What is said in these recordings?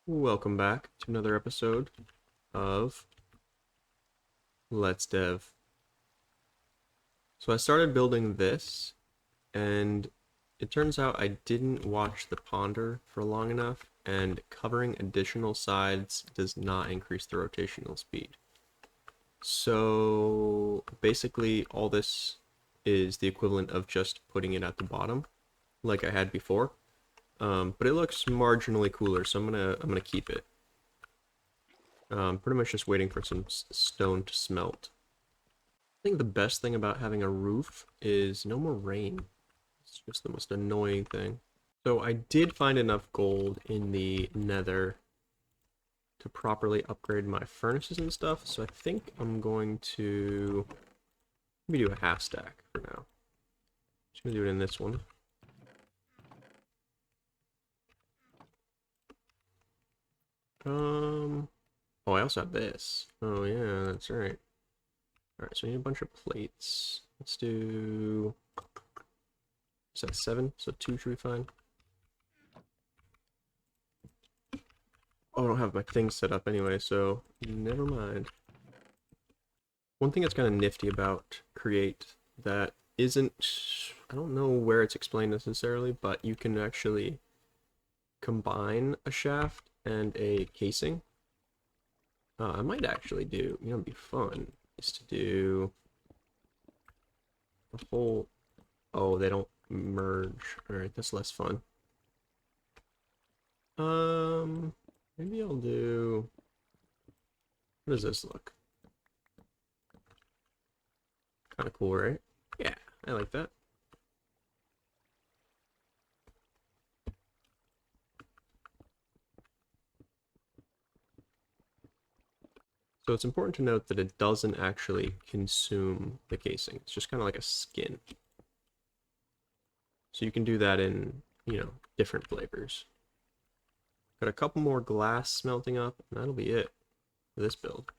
Welcome back to another episode of Let's Dev. So I started building this, and it turns out I didn't watch the ponder for long enough, and covering additional sides does not increase the rotational speed. So basically all this is the equivalent of just putting it at the bottom, like I had before. But it looks marginally cooler, so I'm gonna keep it. Pretty much just waiting for some stone to smelt. I think the best thing about having a roof is no more rain. It's just the most annoying thing. So I did find enough gold in the nether to properly upgrade my furnaces and stuff, so I think I'm going to maybe do a half stack for now. Just gonna do it in this one. Oh, I also have this. Oh yeah, that's right. Alright, so I need a bunch of plates. Let's do... Is that 7? So 2 should be fine. Oh, I don't have my thing set up anyway, so never mind. One thing that's kind of nifty about Create that isn't... I don't know where it's explained necessarily, but you can actually combine a shaft and a casing. I might actually do, you know, it'd be fun, is to do the whole... Oh, they don't merge. Alright, that's less fun. Maybe I'll do... What does this look? Kind of cool, right? Yeah, I like that. So it's important to note that it doesn't actually consume the casing. It's just kind of like a skin. So you can do that in, you know, different flavors. Got a couple more glass smelting up, and that'll be it for this build.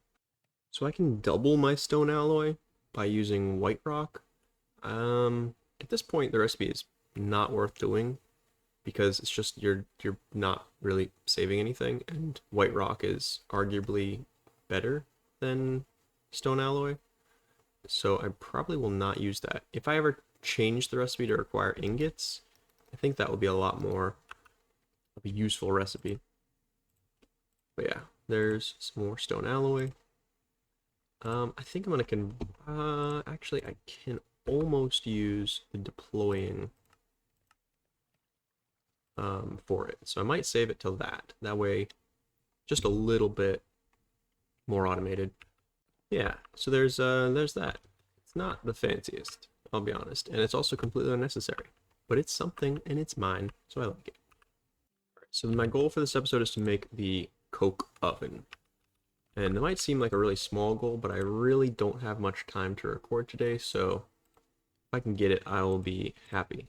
So I can double my stone alloy by using white rock. At this point, the recipe is not worth doing because it's just you're not really saving anything, and white rock is arguably better than stone alloy. So I probably will not use that. If I ever change the recipe to require ingots, I think that would be a lot more of a useful recipe. But yeah, there's some more stone alloy. I think I'm gonna actually I can almost use the deploying for it. So I might save it till that. That way, just a little bit more automated. Yeah, so there's that. It's not the fanciest, I'll be honest, and it's also completely unnecessary. But it's something and it's mine, so I like it. Alright, so my goal for this episode is to make the coke oven. And it might seem like a really small goal, but I really don't have much time to record today, so if I can get it, I will be happy.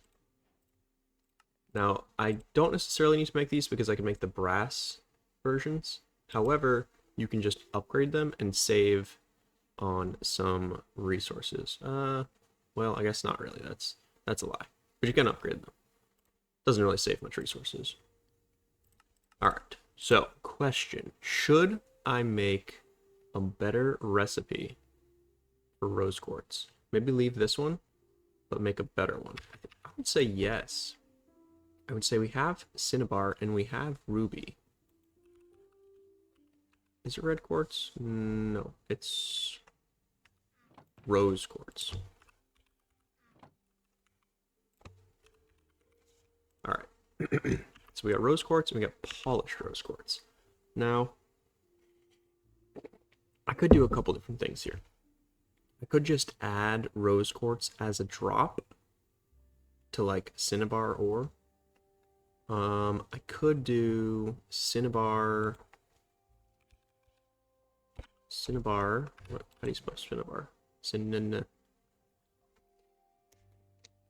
Now, I don't necessarily need to make these because I can make the brass versions. However, you can just upgrade them and save on some resources. Well, I guess not really. That's a lie. But you can upgrade them. Doesn't really save much resources. Alright, so question. Should I make a better recipe for rose quartz? Maybe leave this one, but make a better one. I would say yes. I would say we have cinnabar and we have ruby. Is it red quartz? No, it's rose quartz. Alright. So we got rose quartz and we got polished rose quartz. Now, I could do a couple different things here. I could just add rose quartz as a drop to like cinnabar ore. I could do cinnabar. What? How do you spell cinnabar?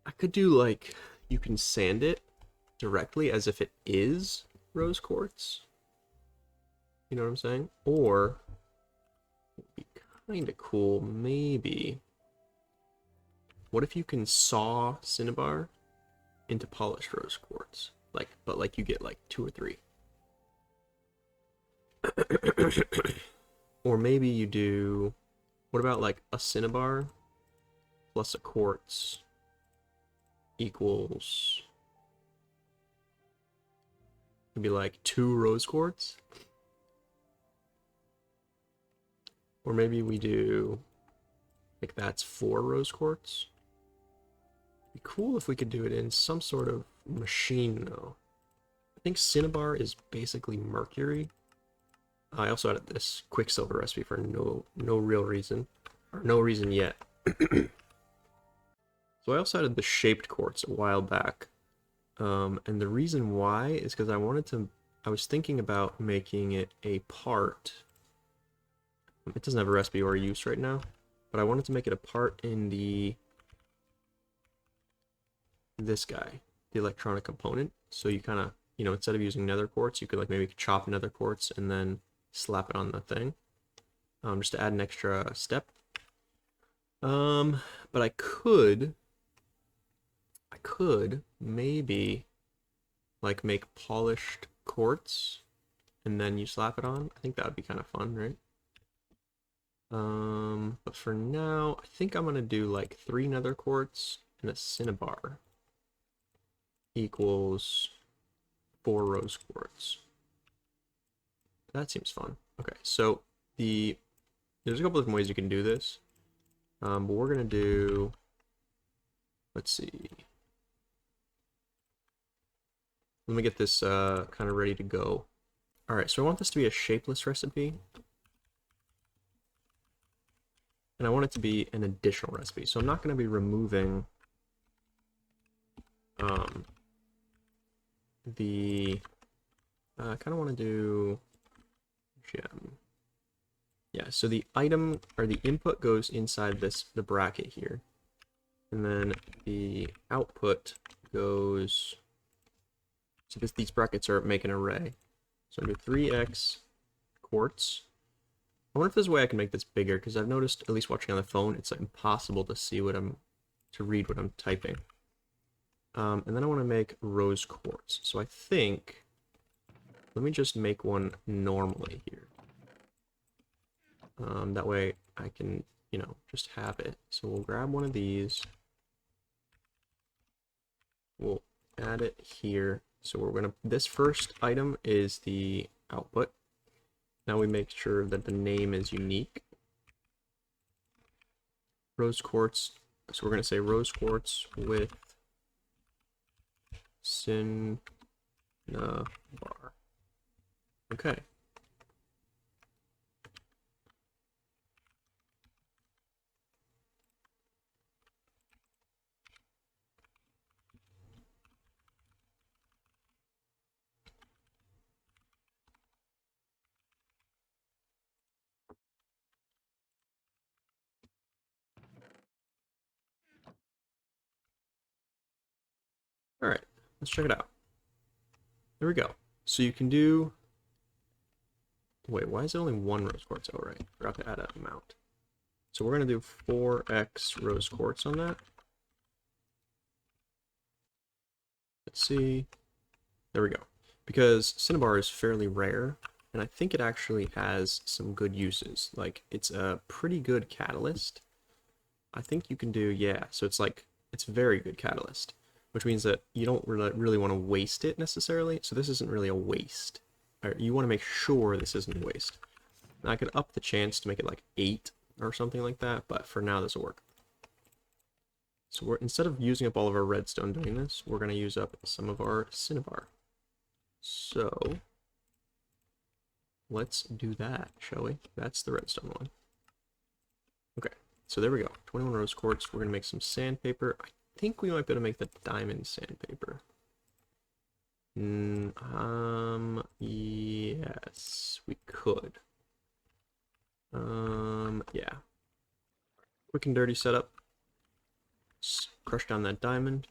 I could do like you can sand it directly as if it is rose quartz. You know what I'm saying? Or it'd be kind of cool, maybe. What if you can saw cinnabar into polished rose quartz? Like, but like you get like 2 or 3. Or maybe you do, what about like a cinnabar plus a quartz equals, it'd be like 2 rose quartz? Or maybe we do, like that's 4 rose quartz? It'd be cool if we could do it in some sort of machine though. I think cinnabar is basically mercury. I also added this quicksilver recipe for no real reason, or no reason yet. So I also added the shaped quartz a while back, and the reason why is because I was thinking about making it a part. It doesn't have a recipe or a use right now, but I wanted to make it a part in this guy, the electronic component. So you kind of, instead of using nether quartz, you could like maybe chop nether quartz and then slap it on the thing, just to add an extra step. But I could maybe like make polished quartz and then you slap it on. I think that would be kind of fun, right? But for now, I think I'm gonna do like 3 nether quartz and a cinnabar equals 4 rose quartz. That seems fun. Okay, so there's a couple different ways you can do this. But we're gonna do, let's see. Let me get this kind of ready to go. All right, so I want this to be a shapeless recipe. And I want it to be an additional recipe. So I'm not going to be removing I kind of want to do gem. Yeah, so the item or the input goes inside the bracket here. And then the output goes, so these brackets make an array. So I do 3x quartz. I wonder if there's a way I can make this bigger, because I've noticed, at least watching on the phone, it's like impossible to see to read what I'm typing. And then I want to make rose quartz. So I think, let me just make one normally here. That way I can, just have it. So we'll grab one of these. We'll add it here. So this first item is the output. Now we make sure that the name is unique. Rose quartz. So we're going to say rose quartz with cinnabar. Okay. All right, let's check it out. There we go. So you can do, wait, why is it only 1 rose quartz? Oh, right, forgot to add an amount. So we're going to do 4x rose quartz on that. Let's see. There we go. Because cinnabar is fairly rare, and I think it actually has some good uses. Like, it's a pretty good catalyst. I think you can do, yeah, so it's very good catalyst, which means that you don't really want to waste it necessarily. So this isn't really a waste. You want to make sure this isn't a waste. Now I could up the chance to make it like 8 or something like that, but for now this will work. So instead of using up all of our redstone doing this, we're going to use up some of our cinnabar. So let's do that, shall we? That's the redstone one. Okay, so there we go. 21 rose quartz. We're going to make some sandpaper. I think we might be able to make the diamond sandpaper. Yes, we could. Yeah. Quick and dirty setup. Crush down that diamond.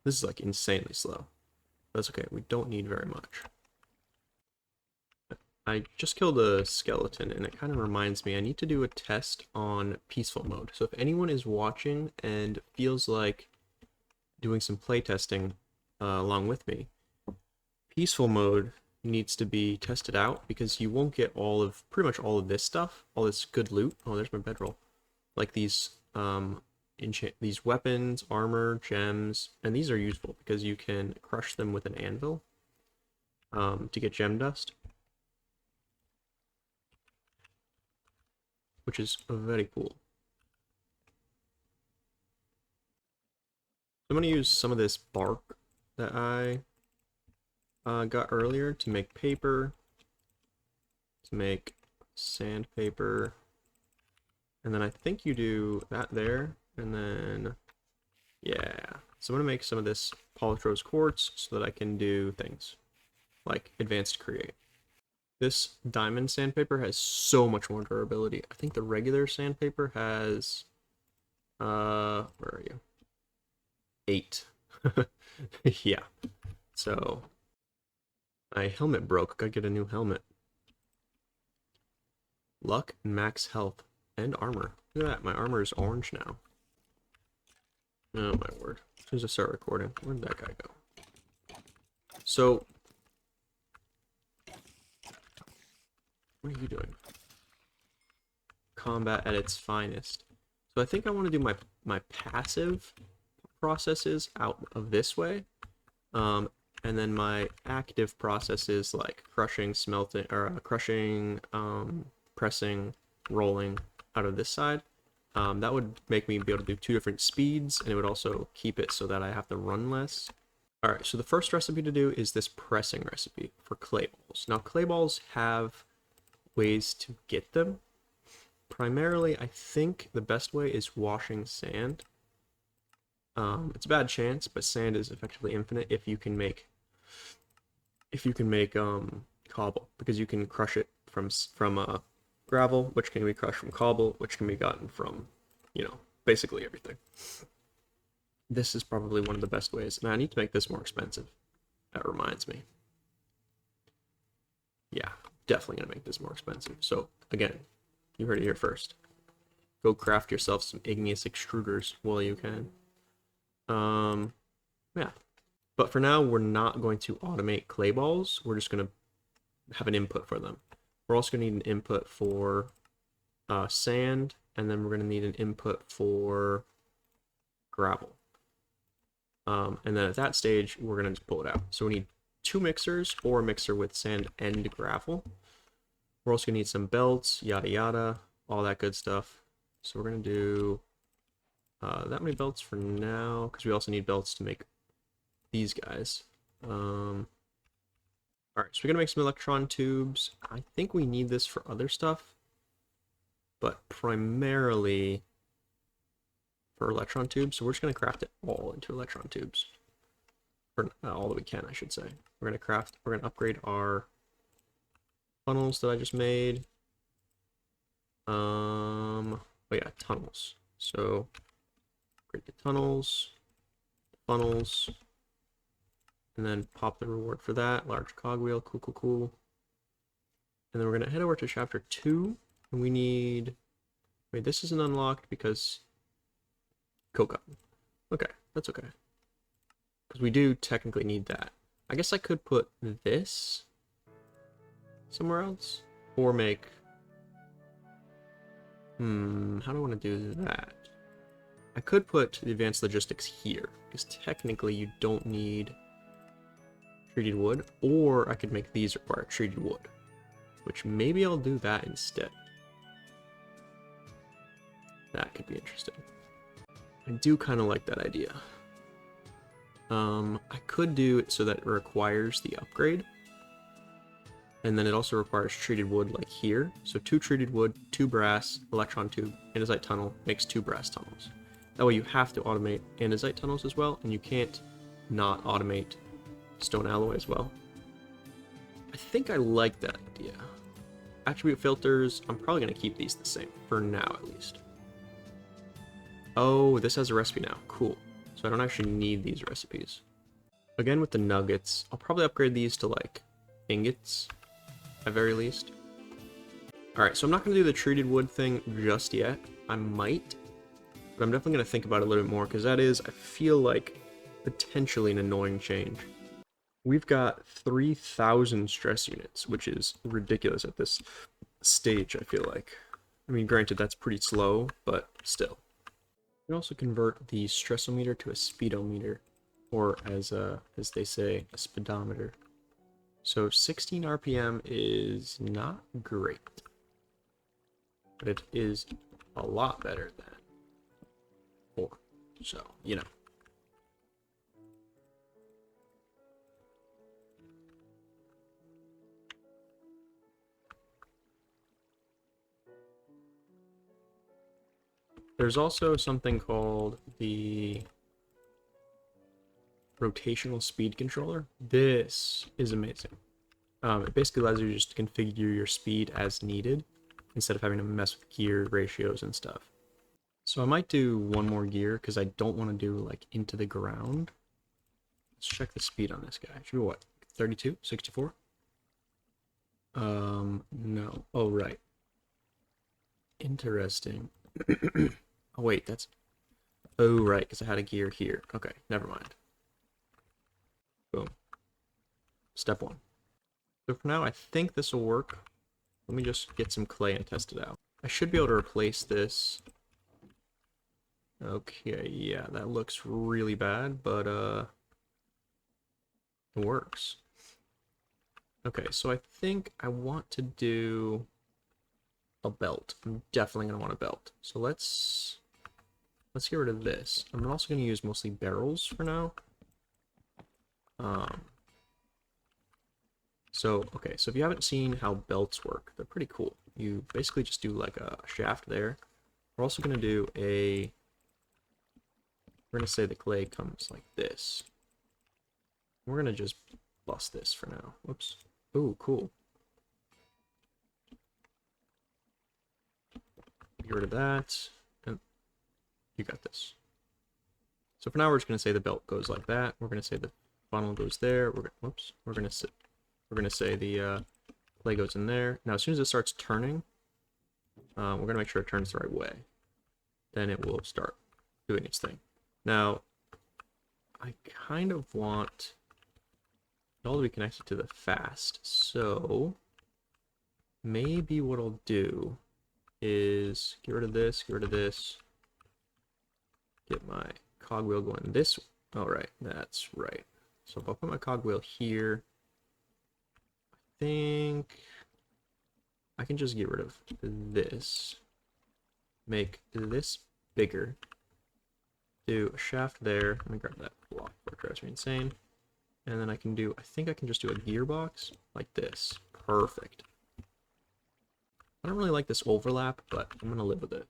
This is like insanely slow. That's okay, we don't need very much. I just killed a skeleton, and it kind of reminds me I need to do a test on peaceful mode. So if anyone is watching and feels like doing some playtesting along with me, peaceful mode needs to be tested out because you won't get pretty much all of this stuff, all this good loot. Oh, there's my bedroll. Like these these weapons, armor, gems, and these are useful because you can crush them with an anvil to get gem dust, which is very cool. I'm going to use some of this bark that I got earlier to make paper, to make sandpaper, and then I think you do that there, and then, yeah. So I'm going to make some of this polished rose quartz so that I can do things like advanced create. This diamond sandpaper has so much more durability. I think the regular sandpaper has, where are you? 8. Yeah. So my helmet broke. Gotta get a new helmet. Luck, max health, and armor. Look at that. My armor is orange now. Oh my word. As soon as I start recording, where'd that guy go? So, what are you doing? Combat at its finest. So I think I want to do my passive processes out of this way. And then my active processes like crushing, smelting, or crushing, pressing, rolling out of this side. That would make me be able to do 2 different speeds, and it would also keep it so that I have to run less. Alright, so the first recipe to do is this pressing recipe for clay balls. Now, clay balls have ways to get them. Primarily, I think the best way is washing sand. It's a bad chance, but sand is effectively infinite if you can make cobble, because you can crush it from gravel, which can be crushed from cobble, which can be gotten from, you know, basically everything. This is probably one of the best ways, and I need to make this more expensive. That reminds me. Yeah, definitely gonna make this more expensive. So again, you heard it here first. Go craft yourself some igneous extruders while you can. Yeah. But for now, we're not going to automate clay balls. We're just going to have an input for them. We're also going to need an input for sand, and then we're going to need an input for gravel. And then at that stage, we're going to just pull it out. So we need 2 mixers or a mixer with sand and gravel. We're also going to need some belts, yada yada, all that good stuff. So we're going to do that many belts for now, because we also need belts to make these guys. Alright, so we're gonna make some electron tubes. I think we need this for other stuff, but primarily for electron tubes. So we're just gonna craft it all into electron tubes, or all that we can, I should say. We're gonna upgrade our funnels that I just made. Oh yeah, tunnels. So upgrade the tunnels, funnels. And then pop the reward for that. Large cogwheel. Cool, cool, cool. And then we're going to head over to chapter 2. And we need... Wait, this isn't unlocked because... Coke oven. Okay, that's okay. Because we do technically need that. I guess I could put this somewhere else. Or make... how do I want to do that? I could put the advanced logistics here. Because technically you don't need... treated wood, or I could make these require treated wood, which maybe I'll do that instead. That could be interesting. I do kind of like that idea. I could do it so that it requires the upgrade, and then it also requires treated wood like here. So 2 treated wood, 2 brass, electron tube, andesite tunnel makes 2 brass tunnels. That way you have to automate andesite tunnels as well, and you can't not automate stone alloy as well. I think I like that idea. Attribute filters, I'm probably going to keep these the same, for now at least. Oh, this has a recipe now. Cool. So I don't actually need these recipes. Again with the nuggets, I'll probably upgrade these to like ingots, at very least. Alright, so I'm not going to do the treated wood thing just yet. I might, but I'm definitely going to think about it a little bit more, because that is, I feel like, potentially an annoying change. We've got 3,000 stress units, which is ridiculous at this stage, I feel like. I mean, granted, that's pretty slow, but still. You can also convert the stressometer to a speedometer, or as they say, a speedometer. So 16 RPM is not great, but it is a lot better than 4. So, you know. There's also something called the rotational speed controller. This is amazing. It basically allows you to just configure your speed as needed instead of having to mess with gear ratios and stuff. So I might do one more gear because I don't want to do like into the ground. Let's check the speed on this guy. Should be what? 32? 64? No. Oh, right. Interesting. Oh, wait, that's... Oh, right, because I had a gear here. Okay, never mind. Boom. Step 1. So for now, I think this will work. Let me just get some clay and test it out. I should be able to replace this. Okay, yeah, that looks really bad, but, it works. Okay, so I think I want to do a belt. I'm definitely going to want a belt. So let's get rid of this. I'm also going to use mostly barrels for now. Okay, so if you haven't seen how belts work, they're pretty cool. You basically just do like a shaft there. We're also going to do we're going to say the clay comes like this. We're going to just bust this for now. Whoops. Ooh, cool. Get rid of that, and you got this. So for now, we're just going to say the belt goes like that. We're going to say the funnel goes there. We're going to say the clay goes in there. Now, as soon as it starts turning, we're going to make sure it turns the right way. Then it will start doing its thing. Now, I kind of want it all to be connected to the fast. So maybe what I'll do is get rid of this, get my cogwheel going this way. Oh, right, that's right. So if I put my cogwheel here, I think I can just get rid of this, make this bigger, do a shaft there. Let me grab that block before it drives me insane. And then I think I can just do a gearbox like this. Perfect. I don't really like this overlap, but I'm going to live with it.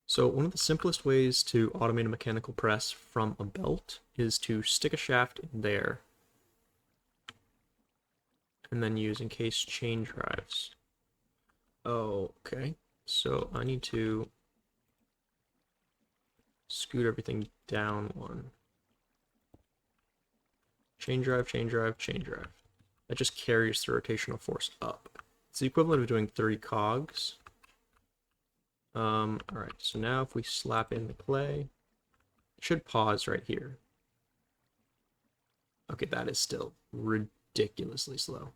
So one of the simplest ways to automate a mechanical press from a belt is to stick a shaft in there and then use encased chain drives. Okay, so I need to scoot everything down one. Chain drive, chain drive, chain drive. That just carries the rotational force up. It's the equivalent of doing 3 cogs. Alright, so now if we slap in the clay, it should pause right here. Okay, that is still ridiculously slow.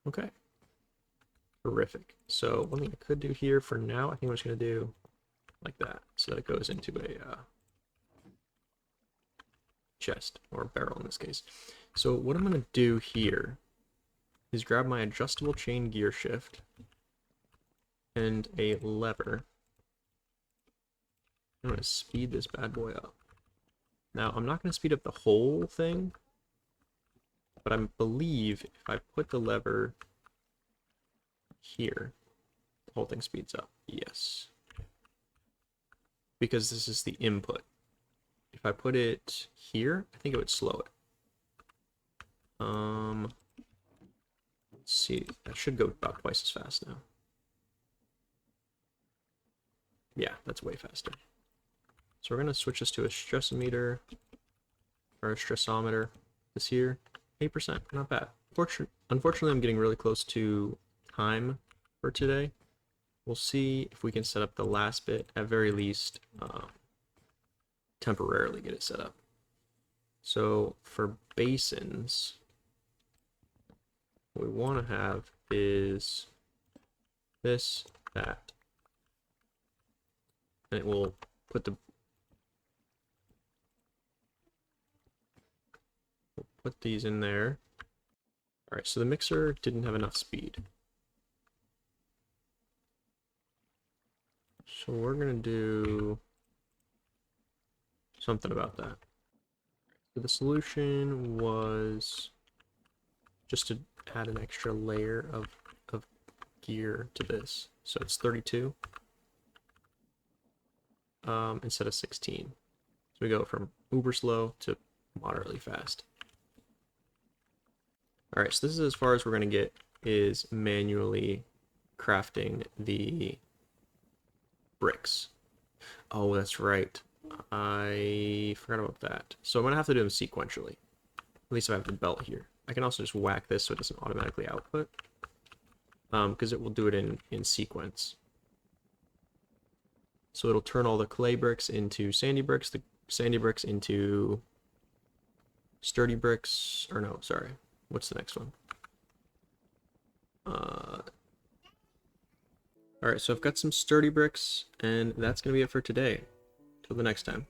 Okay. Terrific. So one thing I could do here for now, I think I'm just going to do like that, so that it goes into a chest, or barrel in this case. So what I'm going to do here is grab my adjustable chain gear shift and a lever. I'm going to speed this bad boy up. Now, I'm not going to speed up the whole thing, but I believe if I put the lever here, the whole thing speeds up. Yes. Because this is the input. If I put it here, I think it would slow it. Let's see. That should go about twice as fast now. Yeah, that's way faster. So we're going to switch this to a stressometer, or a stressometer. This here, 8%, not bad. Unfortunately, I'm getting really close to time for today. We'll see if we can set up the last bit. At very least, temporarily get it set up. So for basins, what we want to have is this, that, and it will put these in there. All right, so the mixer didn't have enough speed. So we're gonna do something about that. So the solution was just to add an extra layer of gear to this. So it's 32 instead of 16. So we go from uber slow to moderately fast. All right, so this is as far as we're going to get, is manually crafting the bricks. Oh, that's right. I forgot about that. So I'm going to have to do them sequentially. At least if I have the belt here. I can also just whack this so it doesn't automatically output. Because it will do it in sequence. So it'll turn all the clay bricks into sandy bricks, the sandy bricks into sturdy bricks, or no, sorry. What's the next one? Alright, so I've got some sturdy bricks, and that's going to be it for today. Till the next time.